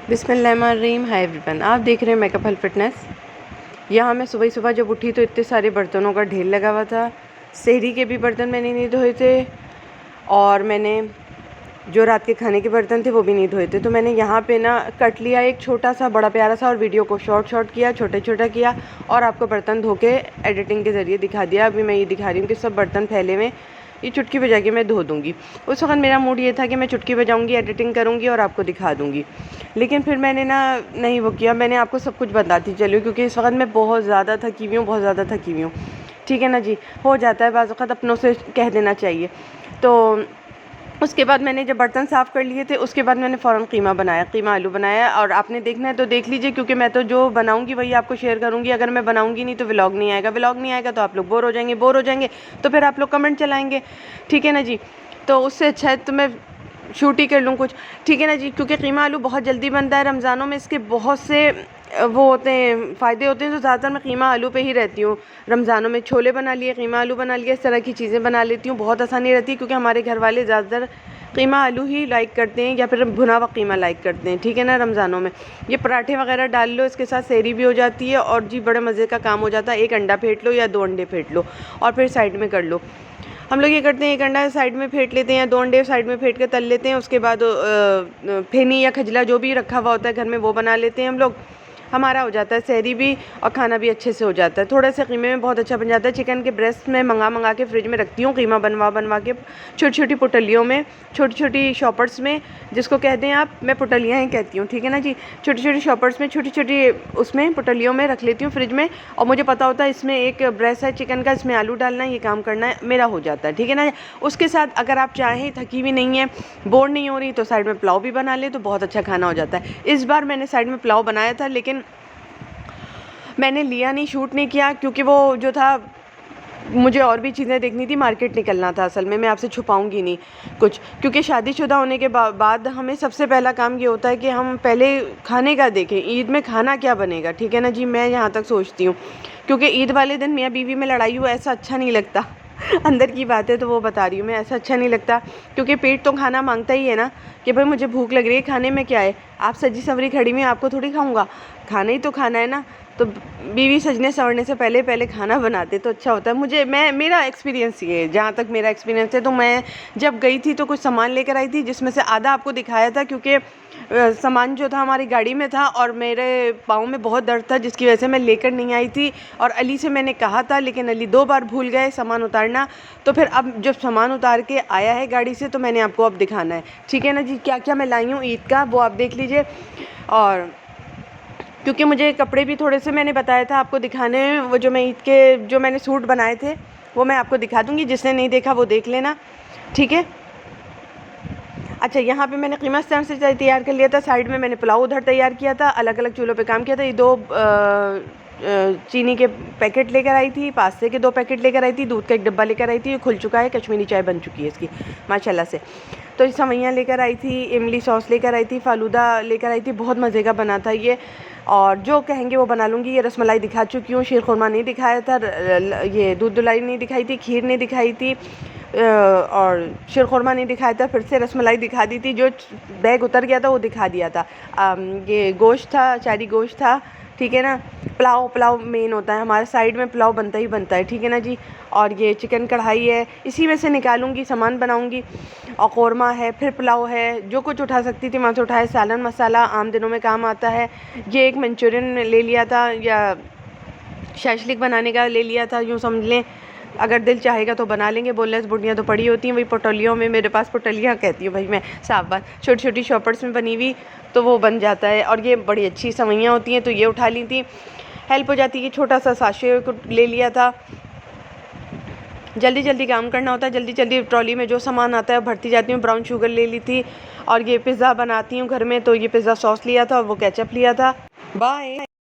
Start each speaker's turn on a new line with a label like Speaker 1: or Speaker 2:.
Speaker 1: बिस्मिल्लाहिर्रहमानिर्रहीम। Hi everyone, आप देख रहे हैं मेकअप हेल्थ फिटनेस। यहाँ मैं सुबह जब उठी तो इतने सारे बर्तनों का ढेर लगा हुआ था। सहरी के भी बर्तन मैंने नहीं धोए थे और मैंने जो रात के खाने के बर्तन थे वो भी नहीं धोए थे। तो मैंने यहाँ पे ना कट लिया एक छोटा सा बड़ा प्यारा सा और वीडियो को शॉर्ट किया, छोटा किया और आपको बर्तन धो के एडिटिंग के ज़रिए दिखा दिया। अभी मैं ये दिखा रही हूँ कि सब बर्तन फैले हुए, ये चुटकी बजा के मैं धो दूँगी। उस वक्त मेरा मूड ये था कि मैं चुटकी बजाऊँगी, एडिटिंग करूँगी और आपको दिखा दूँगी, लेकिन फिर मैंने ना नहीं वो किया। मैंने आपको सब कुछ बताती चली क्योंकि इस वक्त मैं बहुत ज़्यादा थकी हुई हूँ। ठीक है ना जी, हो जाता है बाज़ वक़्त, अपनों से कह देना चाहिए। तो उसके बाद मैंने जब बर्तन साफ़ कर लिए थे उसके बाद मैंने फ़ौरन कीमा आलू बनाया। और आपने देखना है तो देख लीजिए, क्योंकि मैं तो जो बनाऊंगी वही आपको शेयर करूंगी। अगर मैं बनाऊंगी नहीं तो व्लॉग नहीं आएगा तो आप लोग बोर हो जाएंगे तो फिर आप लोग कमेंट चलाएंगे। ठीक है ना जी, तो उससे अच्छा है तो मैं शूट ही कर लूँ कुछ। ठीक है ना जी, क्योंकि कीमा आलू बहुत जल्दी बनता है। रमज़ानों में इसके बहुत से वो होते हैं, फ़ायदे होते हैं। तो ज़्यादातर मैं कीमा आलू पे ही रहती हूँ। रमज़ानों में छोले बना लिए, कीमा आलू बना लिया, इस तरह की चीज़ें बना लेती हूँ। बहुत आसानी रहती है क्योंकि हमारे घर वाले ज़्यादातर कीमा आलू ही लाइक करते हैं या फिर भुना हुआ कीमा लाइक करते हैं। ठीक है ना, रमज़ानों में ये पराठे वगैरह डाल लो, इसके साथ सहरी भी हो जाती है और जी बड़े मज़े का काम हो जाता है। एक अंडा फेंट लो या 2 अंडे फेंट लो और फिर साइड में कर लो। हम लोग ये करते हैं, एक अंडा साइड में फेंट लेते हैं, 2 अंडे साइड में फेंट के तल लेते हैं। उसके बाद फेनी या खजला जो भी रखा हुआ होता है घर में वो बना लेते हैं हम लोग। हमारा हो जाता है सहरी भी और खाना भी अच्छे से हो जाता है। थोड़े से कीमे में बहुत अच्छा बन जाता है। चिकन के ब्रेस्ट में मंगा के फ्रिज में रखती हूँ, कीमा बनवा के छोटी पुटलियों में, छोटी शॉपर्स में, जिसको कहते हैं आप, मैं पुटलियाँ ही कहती हूँ। ठीक है ना जी, छोटी शॉपर्स में, छोटी उसमें पुटलियों में रख लेती हूँ फ्रिज में। और मुझे पता होता है इसमें एक ब्रेस्ट है चिकन का, इसमें आलू डालना है, ये काम करना है, मेरा हो जाता है। ठीक है ना। उसके साथ अगर आप चाहें, थकी भी नहीं है, बोर नहीं हो रही, तो साइड में पुलाव भी बना ले तो बहुत अच्छा खाना हो जाता है। इस बार मैंने साइड में पुलाव बनाया था, लेकिन मैंने लिया नहीं, शूट नहीं किया, क्योंकि वो जो था मुझे और भी चीज़ें देखनी थी, मार्केट निकलना था। असल में मैं आपसे छुपाऊंगी नहीं कुछ, क्योंकि शादीशुदा होने के बाद हमें सबसे पहला काम ये होता है कि हम पहले खाने का देखें, ईद में खाना क्या बनेगा। ठीक है ना जी, मैं यहाँ तक सोचती हूँ, क्योंकि ईद वाले दिन मियाँ बीवी में लड़ाई हो ऐसा अच्छा नहीं लगता। अंदर की बात है तो वो बता रही हूँ मैं, ऐसा अच्छा नहीं लगता, क्योंकि पेट तो खाना मांगता ही है ना कि भाई मुझे भूख लग रही है, खाने में क्या है, आप सजी सवरी खड़ी में आपको थोड़ी खाऊंगा, खाना ही तो खाना है ना। तो बीवी सजने संवरने से पहले खाना बनाते तो अच्छा होता है। मेरा एक्सपीरियंस ये है, जहाँ तक मेरा एक्सपीरियंस है। तो मैं जब गई थी तो कुछ सामान लेकर आई थी, जिसमें से आधा आपको दिखाया था, क्योंकि सामान जो था हमारी गाड़ी में था और मेरे पाँव में बहुत दर्द था, जिसकी वजह से मैं लेकर नहीं आई थी। और अली से मैंने कहा था, लेकिन अली 2 बार भूल गए सामान उतारना। तो फिर अब जब सामान उतार के आया है गाड़ी से तो मैंने आपको अब दिखाना है। ठीक है ना जी, क्या क्या मैं लाई हूँ ईद का वो आप देख लीजिए। और क्योंकि मुझे कपड़े भी थोड़े से मैंने बताया था आपको दिखाने, वो जो मैं ईद के जो मैंने सूट बनाए थे वो मैं आपको दिखा दूँगी, जिसने नहीं देखा वो देख लेना। ठीक है। अच्छा, यहाँ पे मैंने कीमा स्टैंड से तैयार कर लिया था, साइड में मैंने पुलाव उधर तैयार किया था, अलग अलग चूल्हों पे काम किया था। ये 2 चीनी के पैकेट लेकर आई थी, पास्ते के 2 पैकेट लेकर आई थी, दूध का 1 डब्बा लेकर आई थी, ये खुल चुका है, कश्मीरी चाय बन चुकी है इसकी माशाल्लाह से। तो ये सवैयाँ लेकर आई थी, इमली सॉस लेकर आई थी, फालूदा लेकर आई थी, बहुत मज़े का बना था ये। और जो कहेंगे वो बना लूँगी। ये रसमलाई दिखा चुकी हूँ, शीर खुरमा नहीं दिखाया था, ये दूध दुलाई नहीं दिखाई थी, खीर नहीं दिखाई थी, और शीर खुरमा नहीं दिखाया था। फिर से रसमलाई दिखा दी थी, जो बैग उतर गया था वो दिखा दिया था। ये गोश्त था, चारी गोश्त था। ठीक है ना। पुलाव मेन होता है हमारे साइड में, पुलाव बनता ही बनता है। ठीक है ना जी। और ये चिकन कढ़ाई है, इसी में से निकालूंगी सामान बनाऊंगी। और कौरमा है, फिर पुलाव है, जो कुछ उठा सकती थी वहाँ से उठाए। सालन मसाला आम दिनों में काम आता है। ये एक मंचूरियन ले लिया था, या शैशलिक बनाने का ले लिया था, यूँ समझ लें। अगर दिल चाहेगा तो बना लेंगे, बोललेस बुढ़ियाँ तो पड़ी होती हैं वही पुटलियों में। मेरे पास पुटलियाँ कहती हूँ भाई मैं, साफ बात, छोटी शॉपर्स में बनी हुई तो वो बन जाता है। और ये बड़ी अच्छी सवैयाँ होती हैं तो ये उठा ली थी, हेल्प हो जाती है। छोटा सा साशे को ले लिया था, जल्दी काम करना होता है, जल्दी ट्रॉली में जो सामान आता है भरती जाती हूँ। ब्राउन शुगर ले ली थी। और ये पिज़्ज़ा बनाती हूँ घर में, तो ये पिज़्ज़ा सॉस लिया था और वो केचप लिया था। बाय।